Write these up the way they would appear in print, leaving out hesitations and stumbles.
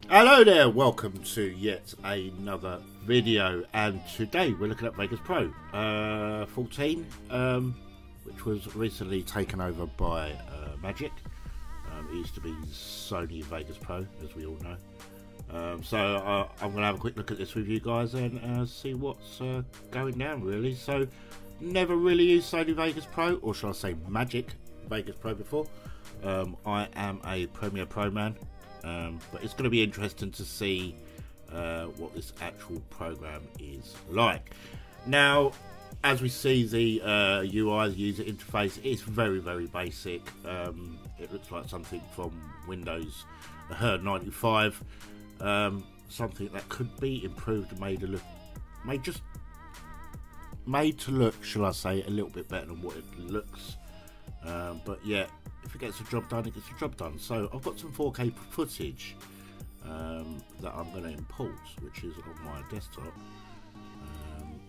Hello there, welcome to yet another video, and today we're looking at Vegas Pro 14, which was recently taken over by Magix. It used to be Sony Vegas Pro, as we all know. So I'm going to have a quick look at this with you guys and see what's going down, really. So, never really used Sony Vegas Pro, or shall I say Magix Vegas Pro before. I am a Premiere Pro man. But it's going to be interesting to see what this actual program is like. Now, as we see the UI, the user interface, it's very, very basic. It looks like something from Windows 95. Something that could be improved and made to look, shall I say, a little bit better than what it looks. But yeah, if it gets the job done, it gets the job done. So I've got some 4K footage that I'm going to import, which is on my desktop,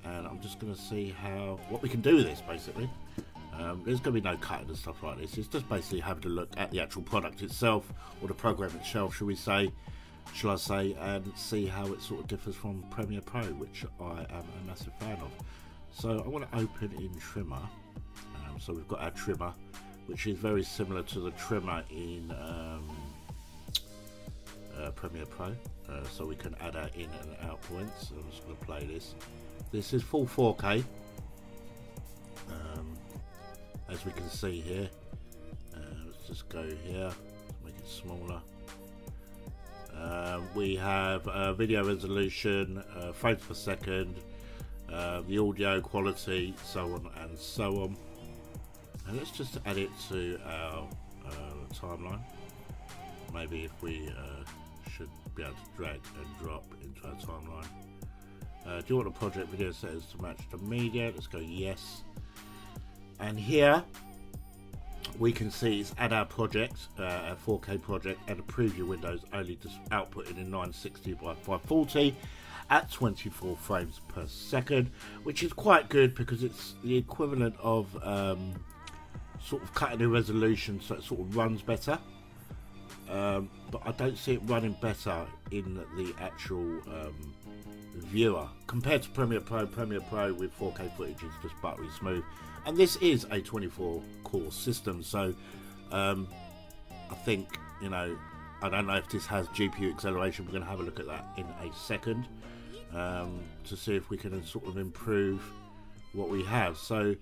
and I'm just going to see what we can do with this. Basically, there's going to be no cutting and stuff like this. It's just basically having a look at the actual product itself, or the program itself, shall I say, and see how it sort of differs from Premiere Pro, which I am a massive fan of. So I want to open in Trimmer. So we've got our trimmer, which is very similar to the trimmer in Premiere Pro. So we can add our in and out points. So I'm just going to play this. This is full 4K, as we can see here. Let's just go here, make it smaller. We have video resolution, frames per second, the audio quality, so on and so on. And let's just add it to our timeline. Maybe if we should be able to drag and drop into our timeline. Do you want the project video settings to match the media? Let's go yes. And here we can see it's add our project, our 4K project, and a preview windows only just outputted in 960 by 540 at 24 frames per second, which is quite good because it's the equivalent of sort of cutting the resolution so it sort of runs better, but I don't see it running better in the actual viewer compared to Premiere Pro. Premiere Pro with 4K footage is just buttery smooth, and this is a 24 core system, so I think, you know, I don't know if this has GPU acceleration. We're going to have a look at that in a second to see if we can sort of improve what we have. So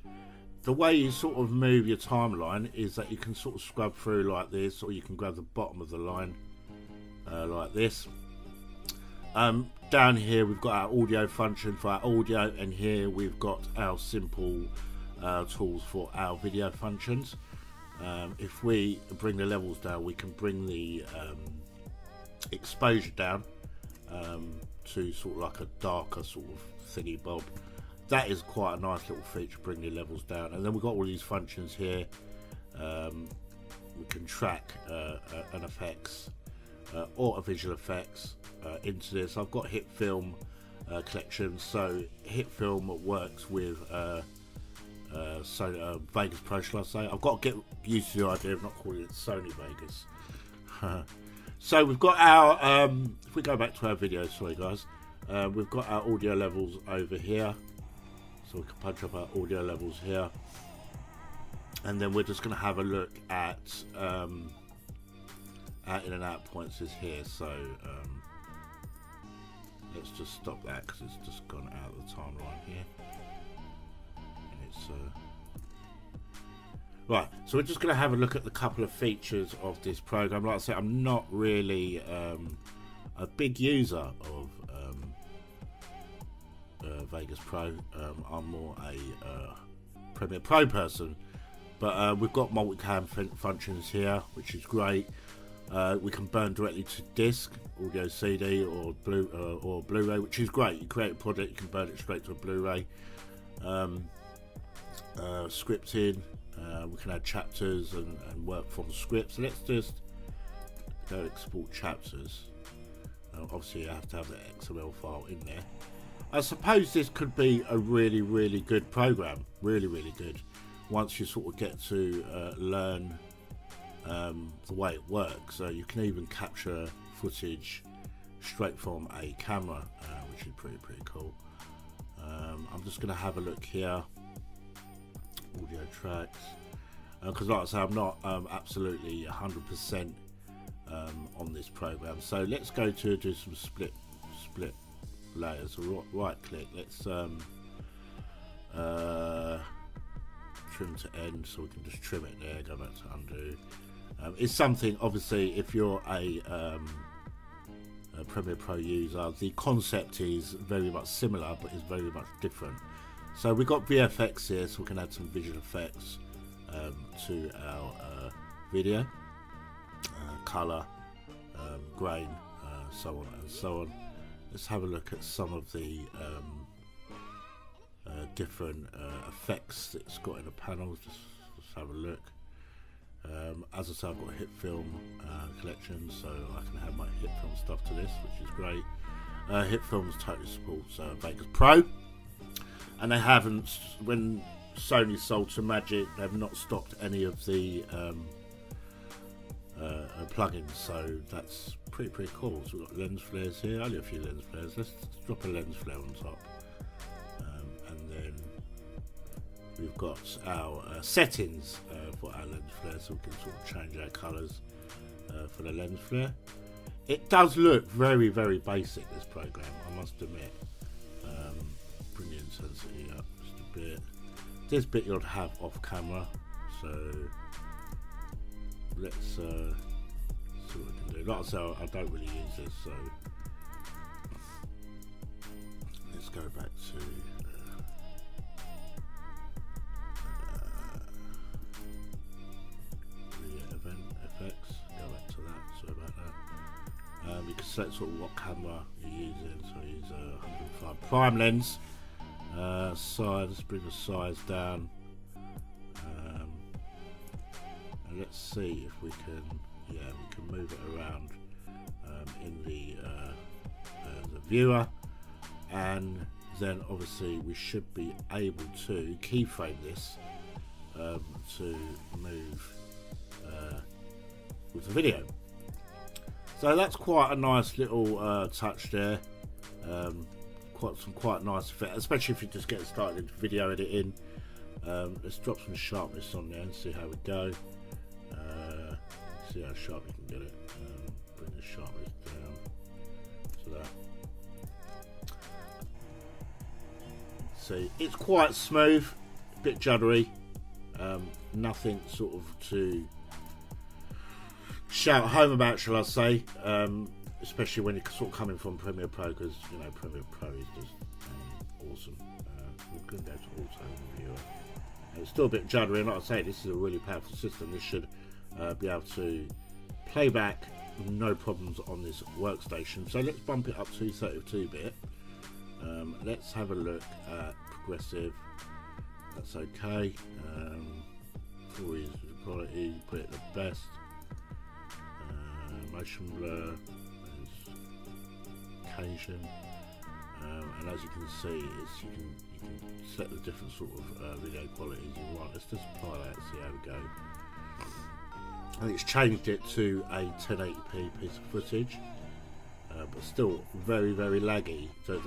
the way you sort of move your timeline is that you can sort of scrub through like this, or you can grab the bottom of the line like this. Down here we've got our audio function for our audio, and here we've got our simple tools for our video functions. If we bring the levels down, we can bring the exposure down to sort of like a darker sort of thingy bob. That is quite a nice little feature, bring the levels down. And then we've got all these functions here. We can track an effects or a visual effects into this. I've got hit film collection, so hit film works with Vegas Pro, shall I say. I've got to get used to the idea of not calling it Sony Vegas. So we've got our, if we go back to our video, sorry guys, we've got our audio levels over here. So we can punch up our audio levels here, and then we're just going to have a look at our in and out points is here. So let's just stop that because it's just gone out of the timeline here. And it's right. So we're just going to have a look at the couple of features of this program. Like I said, I'm not really a big user of Vegas Pro. I'm more a Premiere Pro person, but we've got multicam functions here, which is great. We can burn directly to disc, audio CD or Blu-ray, which is great. You create a project, you can burn it straight to a Blu-ray. Scripting, we can add chapters and work from scripts. So let's just go export chapters. Obviously you have to have the XML file in there. I suppose this could be a really, really good program, really, really good, once you sort of get to learn the way it works. So you can even capture footage straight from a camera, which is pretty cool. I'm just going to have a look here, audio tracks, because like I say, I'm not absolutely 100% on this program. So let's go to do some split layers. So right click, let's trim to end, so we can just trim it there, go back to undo. It's something, obviously, if you're a Premiere Pro user, the concept is very much similar, but it's very much different. So we've got VFX here, so we can add some visual effects to our video, color, grain, so on and so on. Let's have a look at some of the different effects that it's got in the panels. Just have a look. As I say, I've got a hit film collection, so I can have my hit film stuff to this, which is great. Hit Films totally supports Vegas Pro, and they haven't, when Sony sold to Magix, they've not stopped any of the plugins, so that's pretty cool. So we've got lens flares here, only a few lens flares. Let's drop a lens flare on top, and then we've got our settings for our lens flare, so we can sort of change our colours for the lens flare. It does look very basic, this program, I must admit. Bring the intensity up just a bit. This bit you'll have off camera, so let's see what we can do. Like I say, I don't really use this, so let's go back to event effects. Go back to that. Sorry about that. You can select sort of what camera you're using. So I use a 105 prime lens. Size. Let's bring the size down. And let's see if we can. Yeah, we can move it around in the viewer, and then obviously we should be able to keyframe this to move with the video. So that's quite a nice little touch there. Quite nice effect, especially if you're just getting started into video editing. Let's drop some sharpness on there and see how we go. See how sharp you can get it. Bring the sharpness down to that. See, it's quite smooth, a bit juddery. Nothing sort of to shout home about, shall I say, especially when you're sort of coming from Premiere Pro, because you know Premiere Pro is just awesome. We're going to go to auto viewer. It's still a bit juddery, and like I say, this is a really powerful system. This should be able to play back no problems on this workstation. So let's bump it up to 32-bit. Let's have a look at progressive. That's okay. Full quality, put it at the best. Motion blur is occasion, and as you can see, you can set the different sort of video qualities you want. Let's just apply that and see how we go. I think it's changed it to a 1080p piece of footage, but still very laggy. So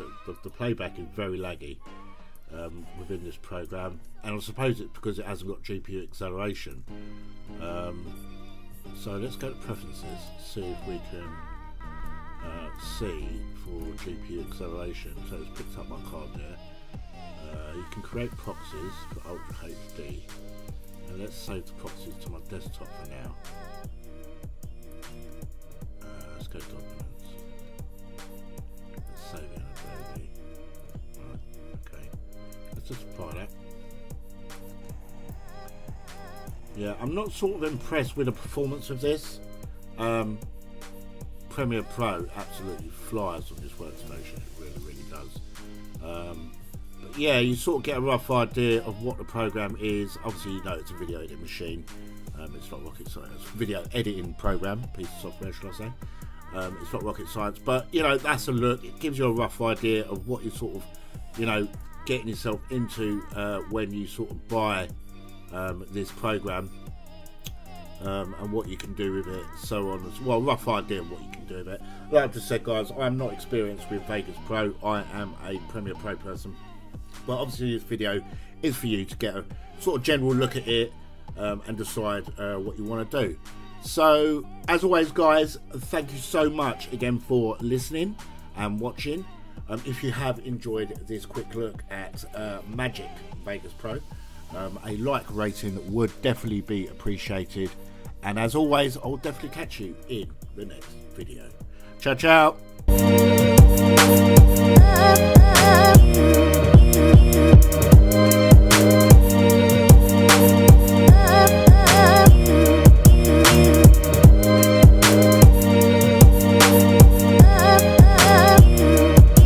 the playback is very laggy within this program, and I suppose it's because it hasn't got GPU acceleration. So let's go to preferences, see if we can see for GPU acceleration. So it's picked up my card there. You can create proxies for Ultra HD, and let's save the proxies to my desktop for now. Let's go to documents. Let's save it in Adobe. Right, okay. Let's just apply that. Yeah, I'm not sort of impressed with the performance of this. Premiere Pro absolutely flies on this workstation. It really does. But yeah, you sort of get a rough idea of what the program is. Obviously, you know it's a video editing machine. It's not rocket science. It's a video editing program, piece of software, shall I say. It's not rocket science, but you know, that's a look. It gives you a rough idea of what you're sort of, you know, getting yourself into when you sort of buy this program. and what you can do with it, so on as well. Rough idea of what you can do with it. Like I just said, guys, I am not experienced with Vegas Pro. I am a Premiere Pro person, but obviously this video is for you to get a sort of general look at it and decide what you want to do. So as always, guys, thank you so much again for listening and watching. If you have enjoyed this quick look at Magix Vegas Pro, a like rating would definitely be appreciated. And as always, I'll definitely catch you in the next video. Ciao, ciao.